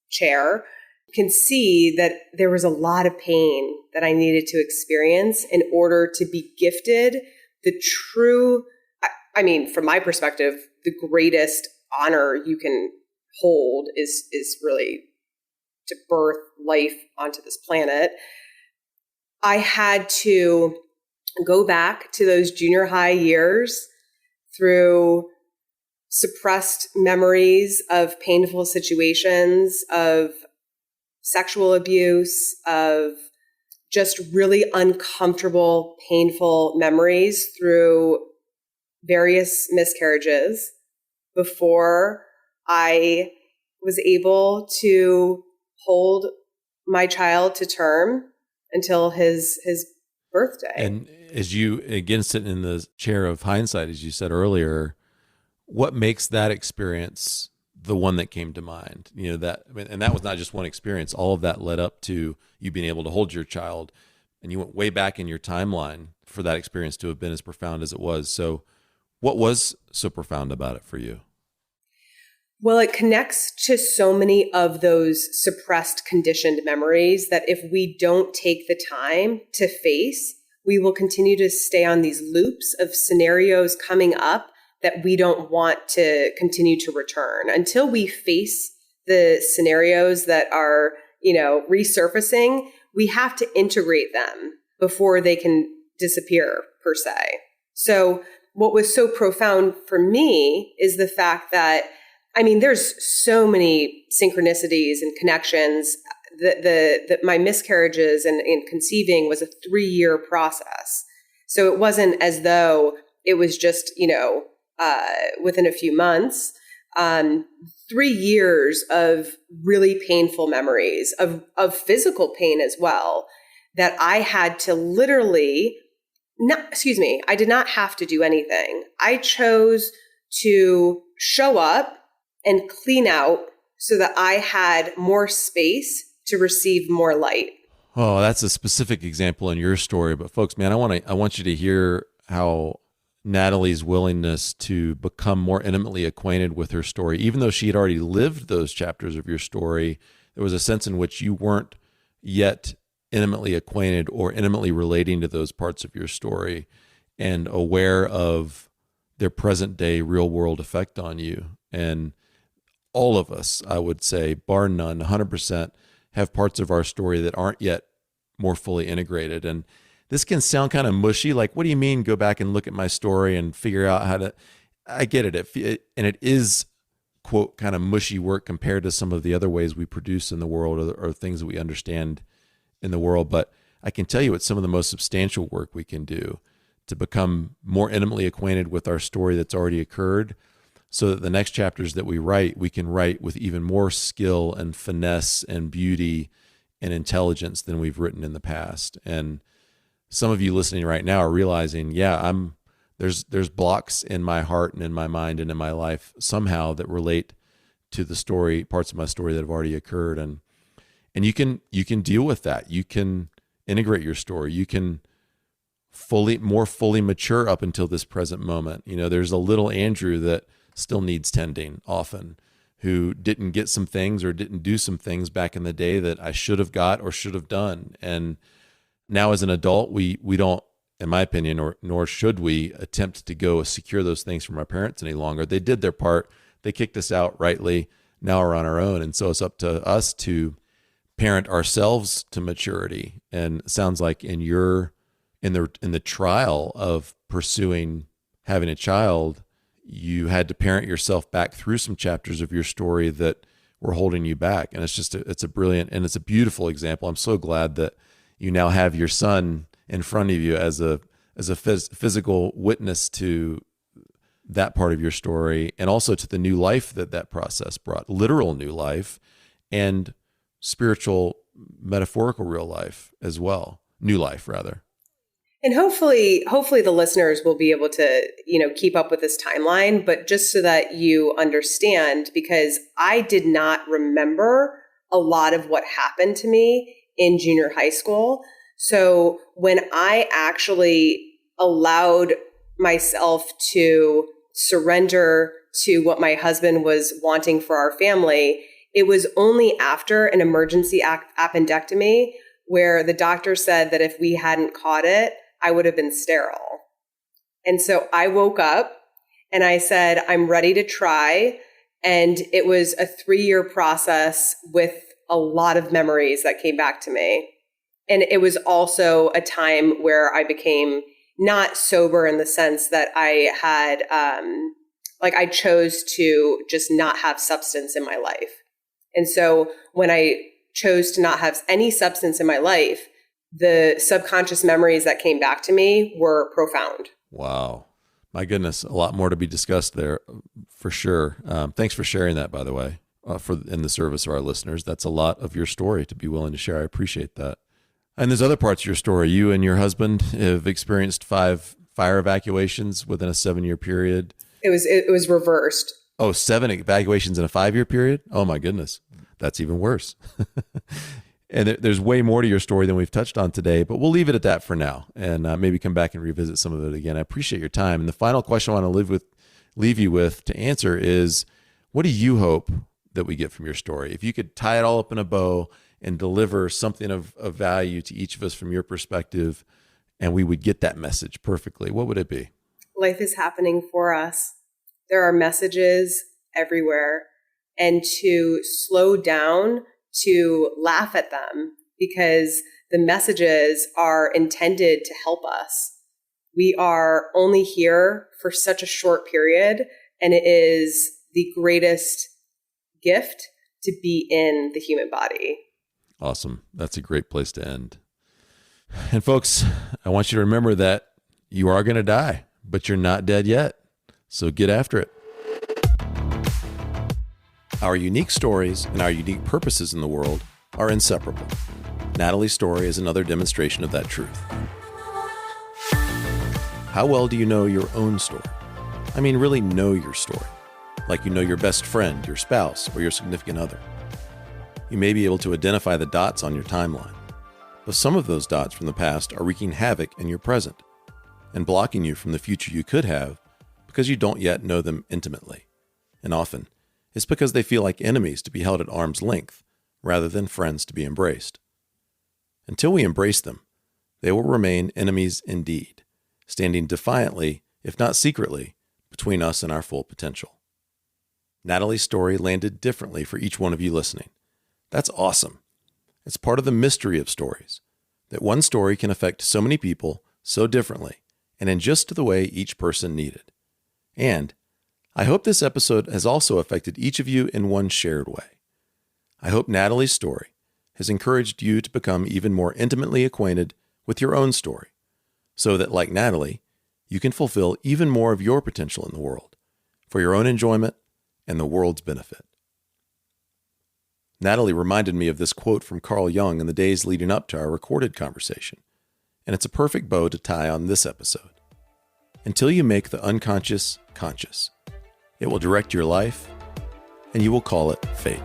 chair, can see that there was a lot of pain that I needed to experience in order to be gifted the true, from my perspective, the greatest honor you can hold is really to birth life onto this planet. I had to go back to those junior high years through suppressed memories of painful situations, of sexual abuse, of just really uncomfortable, painful memories through various miscarriages before I was able to hold my child to term until his birthday. And as you, again, sitting in the chair of hindsight, as you said earlier, what makes that experience the one that came to mind? You know, and that was not just one experience. All of that led up to you being able to hold your child, and you went way back in your timeline for that experience to have been as profound as it was. So what was so profound about it for you? Well, it connects to so many of those suppressed, conditioned memories that if we don't take the time to face, we will continue to stay on these loops of scenarios coming up that we don't want to continue to return. Until we face the scenarios that are, resurfacing, we have to integrate them before they can disappear, per se. So what was so profound for me is the fact that, there's so many synchronicities and connections. My miscarriages and conceiving was a 3-year process. So it wasn't as though it was just, within a few months. 3 years of really painful memories of physical pain as well, that I had to literally, I did not have to do anything. I chose to show up and clean out so that I had more space to receive more light. Oh, that's a specific example in your story. But folks, man, I want you to hear how Natalie's willingness to become more intimately acquainted with her story, even though she had already lived those chapters of your story, there was a sense in which you weren't yet intimately acquainted or intimately relating to those parts of your story and aware of their present day real world effect on you. And all of us, I would say, bar none, 100%, have parts of our story that aren't yet more fully integrated. And this can sound kind of mushy. Like, what do you mean go back and look at my story and figure out how to, I get it. And it is, quote, kind of mushy work compared to some of the other ways we produce in the world or things that we understand in the world. But I can tell you it's some of the most substantial work we can do to become more intimately acquainted with our story that's already occurred, so that the next chapters that we can write with even more skill and finesse and beauty and intelligence than we've written in the past. And some of you listening right now are realizing, there's blocks in my heart and in my mind and in my life somehow that relate to the story, parts of my story that have already occurred. And you can deal with that. You can integrate your story. You can more fully mature up until this present moment. There's a little Andrew that still needs tending often, who didn't get some things or didn't do some things back in the day that I should have got or should have done. And now as an adult, we don't, in my opinion, nor should we attempt to go secure those things from our parents any longer. They did their part. They kicked us out rightly. Now we're on our own. And so it's up to us to parent ourselves to maturity. And it sounds like in the trial of pursuing having a child, you had to parent yourself back through some chapters of your story that were holding you back. And it's a brilliant and it's a beautiful example. I'm so glad that you now have your son in front of you as a physical witness to that part of your story, and also to the new life that process brought, literal new life and spiritual, metaphorical real life as well. New life, rather. And hopefully the listeners will be able to, keep up with this timeline, but just so that you understand, because I did not remember a lot of what happened to me in junior high school. So when I actually allowed myself to surrender to what my husband was wanting for our family, it was only after an emergency appendectomy where the doctor said that if we hadn't caught it, I would have been sterile. And so I woke up and I said, I'm ready to try. And it was a 3-year process with a lot of memories that came back to me. And it was also a time where I became not sober in the sense that I had, I chose to just not have substance in my life. And so when I chose to not have any substance in my life, the subconscious memories that came back to me were profound. Wow. My goodness, a lot more to be discussed there for sure. Thanks for sharing that, by the way, in the service of our listeners. That's a lot of your story to be willing to share. I appreciate that. And there's other parts of your story. You and your husband have experienced 5 fire evacuations within a 7-year period. It was reversed. Oh, 7 evacuations in a 5-year period? Oh my goodness. That's even worse. And there's way more to your story than we've touched on today, but we'll leave it at that for now and maybe come back and revisit some of it again. I appreciate your time. And the final question I want to leave you with to answer is, what do you hope that we get from your story? If you could tie it all up in a bow and deliver something of value to each of us from your perspective, and we would get that message perfectly, what would it be? Life is happening for us. There are messages everywhere, and to slow down, to laugh at them, because the messages are intended to help us. We are only here for such a short period, and it is the greatest gift to be in the human body. Awesome. That's a great place to end. And folks, I want you to remember that you are going to die, but you're not dead yet. So get after it. Our unique stories and our unique purposes in the world are inseparable. Natalie's story is another demonstration of that truth. How well do you know your own story? I mean, really know your story, like you know your best friend, your spouse, or your significant other. You may be able to identify the dots on your timeline, but some of those dots from the past are wreaking havoc in your present and blocking you from the future you could have because you don't yet know them intimately. And often, it's because they feel like enemies to be held at arm's length rather than friends to be embraced. Until we embrace them, they will remain enemies indeed, standing defiantly, if not secretly, between us and our full potential. Natalie's story landed differently for each one of you listening. That's awesome. It's part of the mystery of stories, that one story can affect so many people so differently and in just the way each person needed. And I hope this episode has also affected each of you in one shared way. I hope Natalie's story has encouraged you to become even more intimately acquainted with your own story, so that, like Natalie, you can fulfill even more of your potential in the world, for your own enjoyment and the world's benefit. Natalie reminded me of this quote from Carl Jung in the days leading up to our recorded conversation, and it's a perfect bow to tie on this episode. Until you make the unconscious conscious, it will direct your life, and you will call it fate.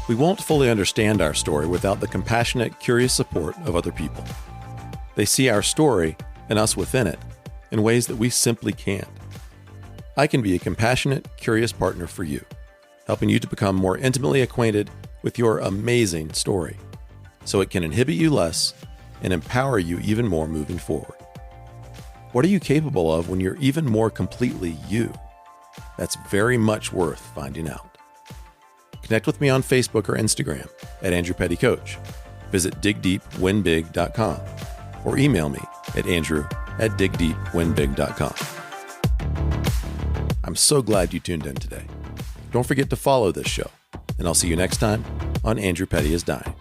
We won't fully understand our story without the compassionate, curious support of other people. They see our story and us within it in ways that we simply can't. I can be a compassionate, curious partner for you, helping you to become more intimately acquainted with your amazing story, so it can inhibit you less and empower you even more moving forward. What are you capable of when you're even more completely you? That's very much worth finding out. Connect with me on Facebook or Instagram at Andrew Petty Coach. Visit digdeepwinbig.com or email me at andrew@digdeepwinbig.com. I'm so glad you tuned in today. Don't forget to follow this show, and I'll see you next time on Andrew Petty is Dying.